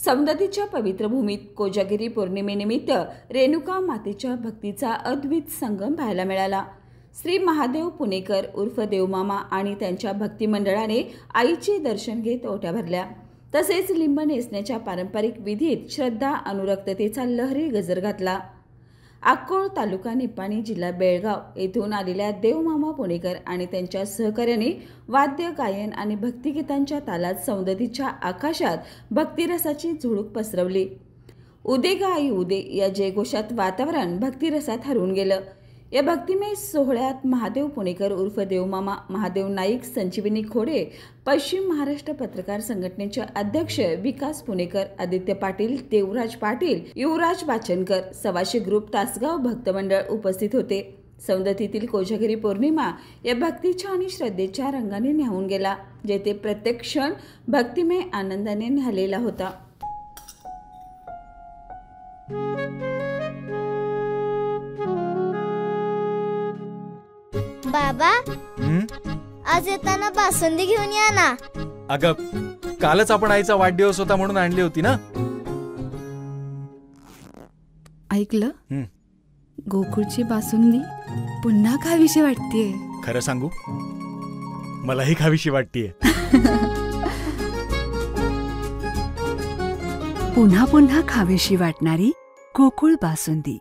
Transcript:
सौंदतीच्या पवित्र भूमीत कोजागिरी पौर्णिमेनिमित्त रेणुका मातेच्या भक्तीचा अद्भुत संगम पाहायला मिळाला। श्री महादेव पुणेकर उर्फ देवमामा आणि त्यांच्या भक्ती मंडळाने आईचे दर्शन घेत ओट्या भरल्या। तसेच लिंब नेसण्याच्या पारंपरिक विधीत श्रद्धा अनुरक्ततेचा लहरी गजर घातला। अक्कोळ तालुका निपाणी जिल्हा बेळगाव येथून आलेल्या देवमामा पुणेकर आणि त्यांच्या सहकार्याने वाद्य गायन आणि भक्तिगीतांच्या तालात सौंदतीच्या आकाशात भक्तिरसाची झुळूक पसरवली। उदे गा आई उदे या जयघोषात वातावरण भक्तिरसात हरवून गेलं। या भक्तिमय सोहळ्यात महादेव पुणेकर उर्फ देवमामा, महादेव नाईक, संजीवनी खोडे, पश्चिम महाराष्ट्र पत्रकार संघटनेचे अध्यक्ष विकास पुणेकर, आदित्य पाटील, देवराज पाटील, युवराज वाचनकर, सवाशी ग्रुप तासगाव भक्त मंडळ उपस्थित होते। सौंदतीतील कोजागिरी पौर्णिमा या भक्तीच्या आणि श्रद्धेच्या रंगाने न्हावून गेला, जेथे प्रत्येक क्षण भक्तिमय आनंदाने न्हालेला होता। बाबा, आज येताना बासुंदी घेऊन या ना। अगं, कालच आपण आईचा वाढदिवस होता म्हणून आणली होती ना। ऐकलं, गोकुळची बासुंदी पुन्हा खावीशी वाटतेय। खरं सांगू, मलाही खावीशी वाटतेय। पुन्हा पुन्हा खावीशी वाटणारी गोकुळ बासुंदी।